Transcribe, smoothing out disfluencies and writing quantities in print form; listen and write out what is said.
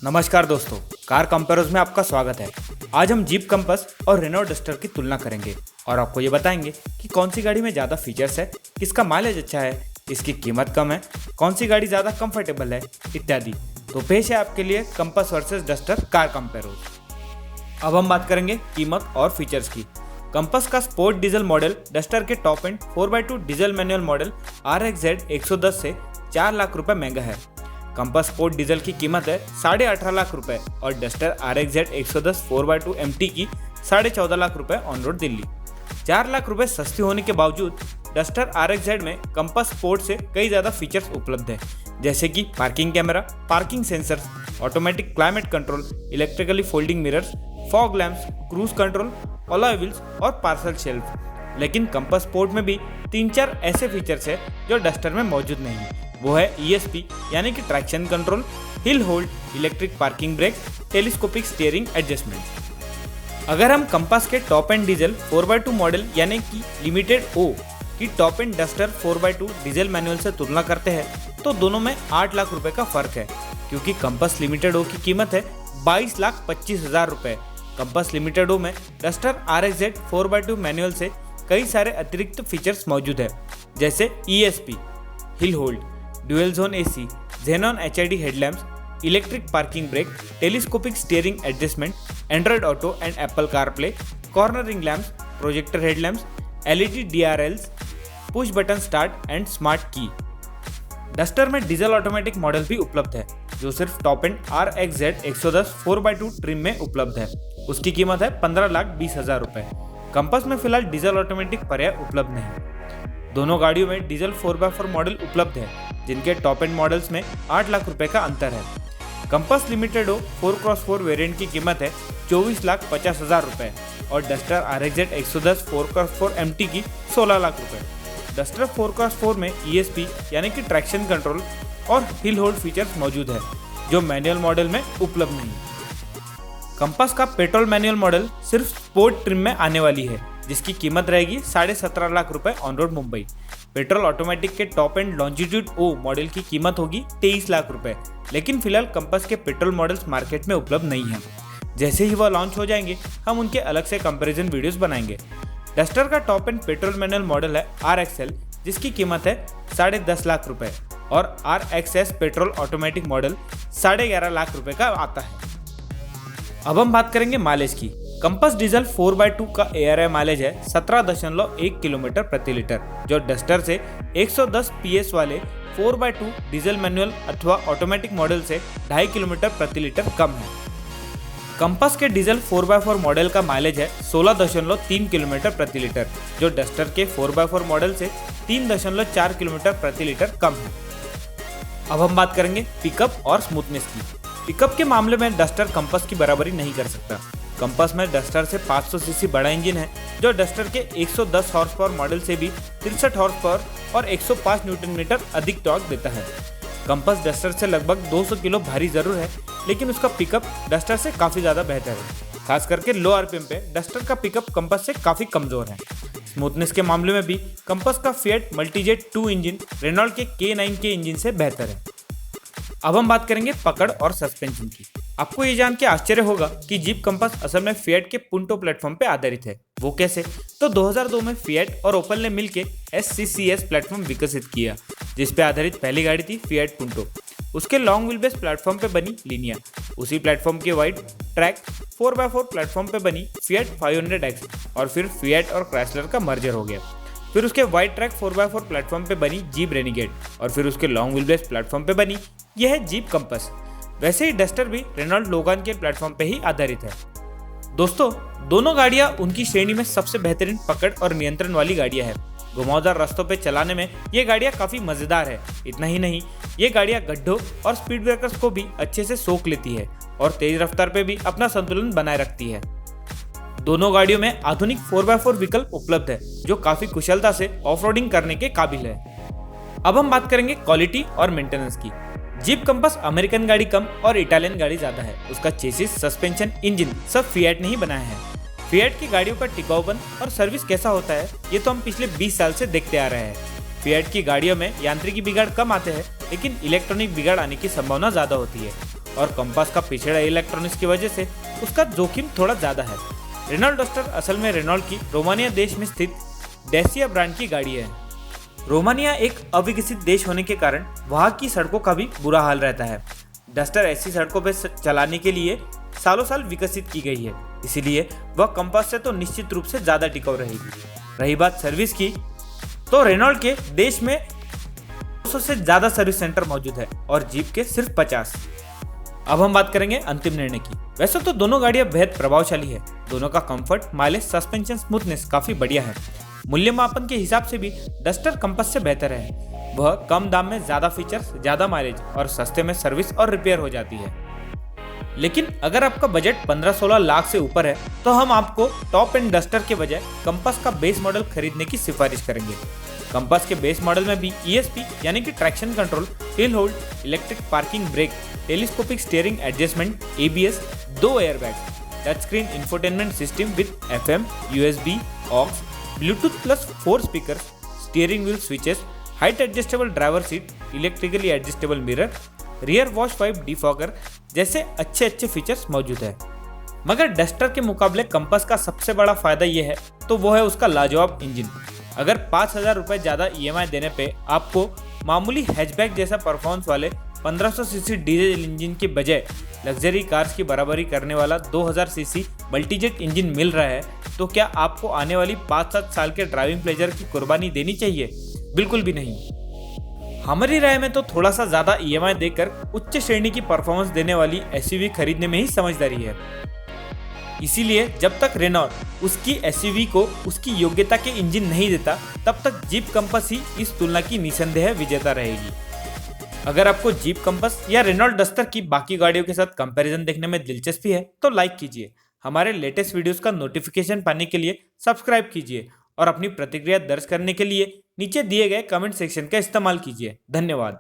नमस्कार दोस्तों, car compares में आपका स्वागत है। आज हम जीप कंपास और रेनॉल्ट डस्टर की तुलना करेंगे और आपको ये बताएंगे कि कौन सी गाड़ी में ज़्यादा फीचर्स है, किसका माइलेज अच्छा है, किसकी कीमत कम है, कौन सी गाड़ी ज़्यादा कंफर्टेबल है इत्यादि। तो पेश है आपके लिए compass versus duster car compares. अब हम बात करेंगे कीमत और फीचर्स की। कंपास का स्पोर्ट डीजल मॉडल डस्टर के top and 4x2 diesel manual model RXZ 110 से 4 लाख रुपए महंगा है। कंपास स्पोर्ट डीजल की कीमत है 18.5 लाख रुपए और डस्टर RXZ 110 4x2 MT की 14.5 लाख रुपए ऑन रोड दिल्ली। 4 लाख रुपए सस्ती होने के बावजूद डस्टर RXZ में कंपास स्पोर्ट से कई ज़्यादा फीचर्स उपलब्ध हैं, जैसे कि parking camera, parking sensors, automatic climate control, electrically folding mirrors, fog lamps, cruise control, alloy wheels और पार्सल शेल्फ। लेकिन कंपास स्पोर्ट में भी 3-4 ऐसे फीचर्स हैं जो डस्टर में मौजूद नहीं। वो है ESP यानी कि traction control, hill hold, electric parking brake, telescopic steering adjustment. अगर हम कंपास के top and diesel 4x2 model यानी कि लिमिटेड O की top and duster 4x2 diesel manual से तुलना करते हैं तो दोनों में 8 लाख रुपए का फर्क है, क्योंकि कंपास लिमिटेड O की कीमत है 22,25,000 रुपए। कंपास लिमिटेड O में डस्टर RXZ 4x2 मैनुअल से कई सारे अतिरिक्त फीचर्स मौजूद है, जैसे ESP, hill hold, dual zone AC, Xenon HID headlamps, electric parking brake, telescopic steering adjustment, Android auto and Apple CarPlay, cornering lamps, projector headlamps, LED DRLs, push button start and smart की। Duster में diesel automatic model भी उपलब्ध है, जो सिर्फ top and RXZ 110 4x2 trim में उपलब्ध है। उसकी कीमत है 15,20,000 रुपए। कंपास में फिलहाल डीजल ऑटोमेटिक पर्याय उपलब्ध नहीं। दोनों गाड़ियों में डीजल 4x4 मॉडल उपलब्ध है, जिनके टॉप एंड मॉडल्स में 8 लाख रुपए का अंतर है। Compass limited O 4x4 variant की कीमत है 24,50,000 रुपए और डस्टर RXZ 110 4x4 MT की 16 लाख रुपए। डस्टर 4x4 में ESP यानी कि ट्रैक्शन कंट्रोल और हिल होल्ड फीचर्स मौजूद है, जो मैनुअल मॉडल में उपलब्ध नहीं। कंपास का पेट्रोल मैनुअल मॉडल सिर्फ स्पोर्ट ट्रिम में आने वाली है, जिसकी कीमत रहेगी 17.5 लाख रुपए on road Mumbai. Petrol automatic के top end longitude O model की कीमत होगी 23 लाख रुपए, लेकिन फिलहाल कंपास के पेट्रोल मॉडल्स मार्केट में उपलब्ध नहीं हैं। जैसे ही वह लॉन्च हो जाएंगे हम उनके अलग से कंपैरिजन वीडियोस बनाएंगे। डस्टर का top and petrol manual model है RXL, जिसकी कीमत है 10.5 लाख रुपए और RXS petrol automatic model 11.5 lakh रुपए का आता है। अब हम बात करेंगे माइलेज की। कंपास डीजल 4x2 का ARI माइलेज है 17.1 किलोमीटर प्रति लीटर, जो डस्टर से 110 PS वाले 4x2 डीजल मैनुअल अथवा ऑटोमेटिक मॉडल से 2.5 किलोमीटर प्रति लीटर कम है। कंपास के डीजल 4x4 मॉडल का माइलेज है 16.3 किलोमीटर प्रति लीटर, जो डस्टर के 4x4 मॉडल से 3.4 किलोमीटर प्रति लीटर कम है। अब हम बात करेंगे पिकअप और स्मूथनेस की। पिकअप के मामले में डस्टर कंपास की बराबरी नहीं कर सकता। कंपास में डस्टर से 500 सीसी बड़ा इंजन है, जो डस्टर के 110 हॉर्स पावर मॉडल से भी 63 हॉर्स पावर और 105 न्यूटन मीटर अधिक टॉर्क देता है। कंपास डस्टर से लगभग 200 किलो भारी जरूर है, लेकिन उसका पिकअप डस्टर से काफ़ी ज़्यादा बेहतर है। खास करके लो RPM पे डस्टर का पिकअप कंपास से काफ़ी कमज़ोर है। स्मूथनेस के मामले में भी कंपास का फिएट मल्टीजेट 2 इंजन रेनॉल्ट के K9 के इंजन से बेहतर है। अब हम बात करेंगे पकड़ और सस्पेंशन की। आपको ये जान के आश्चर्य होगा कि जीप कंपास असल में फिएट के पुंटो प्लेटफॉर्म पे आधारित है। वो कैसे? तो 2002 में फिएट और ओपल ने मिलकर SCCS प्लेटफॉर्म विकसित किया, जिस पे आधारित पहली गाड़ी थी फिएट पुंटो। उसके लॉन्ग व्हील बेस प्लेटफॉर्म पे बनी लिनिया। उसी प्लेटफॉर्म के वाइड ट्रैक 4x4 प्लेटफॉर्म पे बनी फिएट 500X और फिर फिएट और क्राइसलर का मर्जर हो गया। फिर उसके वाइड ट्रैक 4x4 प्लेटफॉर्म पे बनी जीप रेनिगेड और फिर उसके लॉन्ग व्हील बेस प्लेटफॉर्म पे बनी यह है जीप कंपास। वैसे ही डस्टर भी रेनॉल्ट लोगान के प्लेटफॉर्म पे ही आधारित है। दोस्तों, दोनों गाड़ियां उनकी श्रेणी में सबसे बेहतरीन पकड़ और नियंत्रण वाली गाड़ियां हैं। घुमावदार रास्तों पे चलाने में ये गाड़ियां काफ़ी मज़ेदार है। इतना ही नहीं, ये गाड़ियां गड्ढों और स्पीड ब्रेकर्स को भी अच्छे से सोख लेती है और तेज रफ्तार पे भी अपना संतुलन बनाए रखती है। दोनों गाड़ियों में आधुनिक 4x4 विकल्प उपलब्ध है, जो काफ़ी कुशलता से ऑफ-रोडिंग करने के काबिल है। अब हम बात करेंगे क्वालिटी और मेंटेनेंस की। जीप कंपास अमेरिकन गाड़ी कम और इटालियन गाड़ी ज़्यादा है। उसका चेसिस, सस्पेंशन, इंजन सब फिएट ने ही बनाया है। फिएट की गाड़ियों का टिकाऊपन और सर्विस कैसा होता है, ये तो हम पिछले 20 साल से देखते आ रहे हैं। फिएट की गाड़ियों में यांत्रिकी बिगाड़ कम आते हैं, लेकिन इलेक्ट्रॉनिक बिगाड़ आने की संभावना ज़्यादा होती है। और कंपास का पिछड़ा इलेक्ट्रॉनिक्स की वजह से उसका जोखिम थोड़ा ज़्यादा है। रेनॉल्ट डस्टर असल में रेनॉल्ट की रोमानिया देश में स्थित डेसिया ब्रांड की गाड़ी है। रोमानिया एक अविकसित देश होने के कारण वहाँ की सड़कों का भी बुरा हाल रहता है। डस्टर ऐसी सड़कों पर चलाने के लिए सालों साल विकसित की गई है, इसीलिए वह कंपास से तो निश्चित रूप से ज़्यादा टिकाऊ रहेगी। रही बात सर्विस की, तो रेनॉल्ट के देश में 200 से ज़्यादा सर्विस सेंटर मौजूद है और जीप के सिर्फ 50। अब हम बात करेंगे अंतिम निर्णय की। वैसे तो दोनों गाड़ियां बेहद प्रभावशाली है, दोनों का कंफर्ट, माइलेज, सस्पेंशन, स्मूथनेस काफी बढ़िया है। मूल्यमापन के हिसाब से भी डस्टर कंपास से बेहतर है। वह कम दाम में ज्यादा फीचर्स, ज्यादा माइलेज और सस्ते में सर्विस और रिपेयर हो जाती है। लेकिन अगर आपका बजट 15-16 लाख से ऊपर है तो हम आपको टॉप एंड डस्टर के बजाय कंपास का बेस मॉडल खरीदने की सिफारिश करेंगे। कंपास के बेस मॉडल में भी ESP यानी कि traction control, hill hold, electric parking brake, telescopic steering adjustment, ABS, 2 airbags, touch screen infotainment system with FM, USB, aux, Bluetooth plus 4 speakers, steering wheel switches, height adjustable driver seat, electrically adjustable mirror, rear wash wipe defogger जैसे अच्छे features मौजूद है। मगर duster के मुकाबले compass का सबसे बड़ा फायदा यह है तो वो है उसका लाजवाब इंजन। अगर 5,000 रुपये ज़्यादा EMI देने पे आपको मामूली हैचबैक जैसा परफॉर्मेंस वाले 1500 सीसी डीजल इंजन के बजाय लग्जरी कार्स की बराबरी करने वाला 2000 सीसी मल्टीजेट इंजन मिल रहा है, तो क्या आपको आने वाली 5-7 साल के ड्राइविंग प्लेजर की कुर्बानी देनी चाहिए? बिल्कुल भी नहीं। हमारी राय में तो थोड़ा सा ज़्यादा EMI देकर उच्च श्रेणी की परफॉर्मेंस देने वाली SUV खरीदने में ही समझदारी है। इसीलिए जब तक रेनॉल्ट उसकी SUV को उसकी योग्यता के इंजन नहीं देता, तब तक जीप कंपास ही इस तुलना की निसंदेह विजेता रहेगी। अगर आपको जीप कंपास या रेनॉल्ट डस्टर की बाकी गाड़ियों के साथ कंपैरिजन देखने में दिलचस्पी है तो लाइक कीजिए, हमारे लेटेस्ट वीडियोस का नोटिफिकेशन पाने के लिए सब्सक्राइब कीजिए और अपनी प्रतिक्रिया दर्ज करने के लिए नीचे दिए गए कमेंट सेक्शन का इस्तेमाल कीजिए। धन्यवाद।